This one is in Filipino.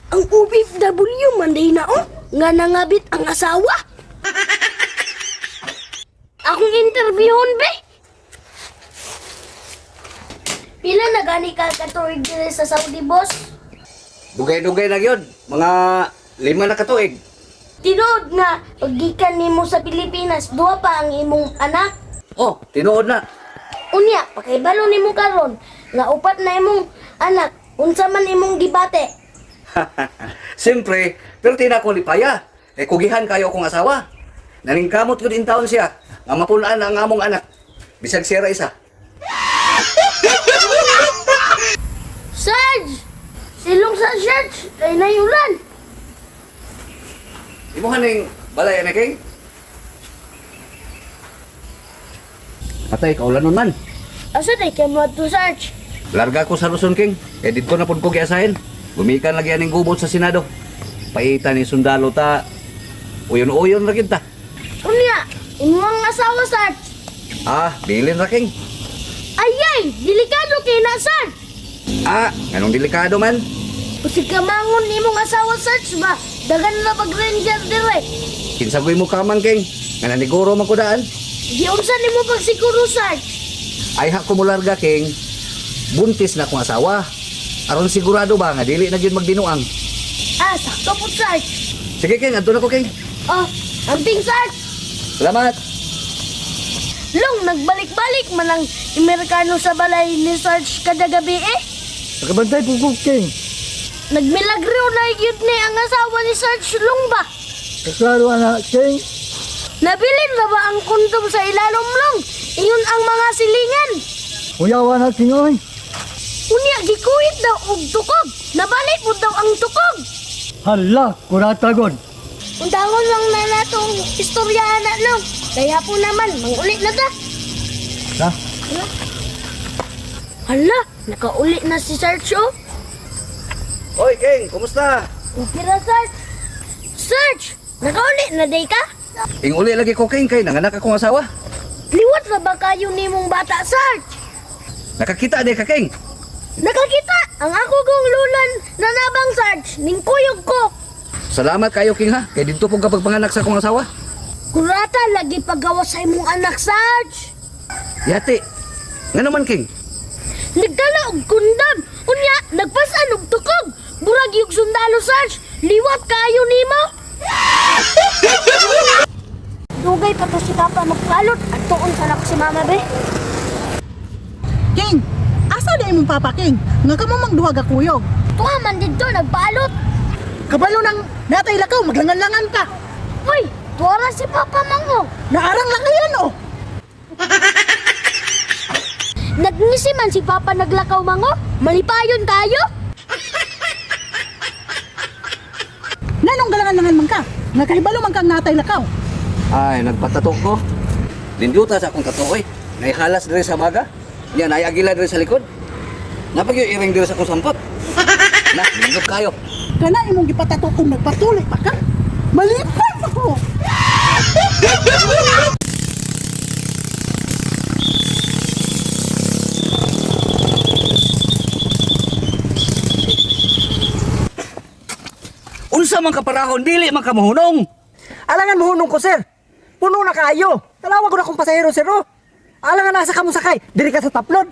Ang OFW manday na nga nangabit ang asawa. Akong interviewon be. Pila na gani ka katuig dire sa Saudi, boss? Dugay-dugay na yun. Mga 5 na katuig. Tinuod nga paggikan nimo sa Pilipinas, duha pa ang imong anak. Oh, tinuod na. Unya, pakibalo nimo karon nga upat na imong anak, unsa man imong gibate? Siyempre, pero tina ko lipaya. Kugihan kayo akong asawa. Naningkamot ko din taon siya. Nga mapulaan ang among anak. Bisag siya ra isa. Sarge! Silong sa church, ay nayulan. Imuhan ning balay na kay. Patay, kaulan nun man. Asa day kay mo to Sarge? Larga ko sa Luzon, King. Dito na pud ko giasahin. Gumikan lagi aning gubot sa Senado. Paitan ni sundalo ta. Uyon-uyon ra kita. Unya, imong asawa Sarge. Bilin ra, King. Ayay, delikado kay na Sarge. Anong delikado man? Kasi kamangon imong asawa Sarge ba? Dagan na pag-ranger dire. Kinsagoy mo kamang, King. Nga naniguro man ko daan. Di unsa nimo pagsiguro Sarge? Ay ha ko mo larga, King. Buntis na akong asawa. Aron sigurado ba nga dili na gyud magdinuang. Sakto po Sarge. Sige, King, adto na ko, King. Amping Sarge. Salamat. Long, nagbalik-balik man ang Amerikano sa balay ni Sarge kada gabi eh. Nakabantay po ko, King. Nagmilagro na yun ni ang asawa ni Sarge Long ba? Kaklaro na, King. Nabilin na ba ang kondom sa ilalom Long? Iyon ang mga silingan. Uyawa na, King, oy. Unya, gikuit daw og tukog. Nabalik mo daw ang tukog. Hala, kuratagon. Undangon lang na natong istoryahan na Long. Kaya po naman, mangulit na ta. Ha? Hala, nakaulit na si Sarge oh. Oy, King, kumusta? Okay ra Sarge. Sarge, nakaulit na day ka? Ing uli lagi ko, King, kay nanganak akong asawa. Liwat na ba kayo nimong bata Sarge? Nakakita di ka, King. Nakakita ang ako kong lulan na nabang Sarge ning kuyog ko. Salamat kayo, King, ha. Kay dito po kapag panganak sa akong asawa. Kurata lagi paggawa sa imong anak Sarge. Yati. Nga naman, King. Nagdala og kundam. Unya, nagpasan og tukog. Burag yung sundalo Sarge. Liwat kayo nimo. Dugay pa to si Papa magpalot at tuon sa lako si Mama be. King, asa na imong papa, King? Nga ka mamang duhag kuyog. Tuwa man dito nagpalot. Kabalo nang natay lakaw, maglangan-langan ka. Uy, tuwara si Papa Mango. Naarang lang yan, oh. Nagngisi man si Papa naglakaw Mango. Malipayon tayo. Nanong galangan-langan man ka? Nakahibalo man kang natay lakaw. Ay, nagpatato ko. Linduta sa akong tato, oy. Naihalas diri sa baga. Yan, naiagila diri sa likod. Napag yung iring diri sa akong sampot. Na, lindot kayo. Kana imong gipatato kung nagpatuloy pa ka? Malipay ako! Unsa man kaparahon, dili man ka mahunong. Alangan mohunong ko, sir. Puno na kayo. Talawag ko na kong pasahero, sir, oh. Alangan nasa kamusakay. Diri ka sa taplon.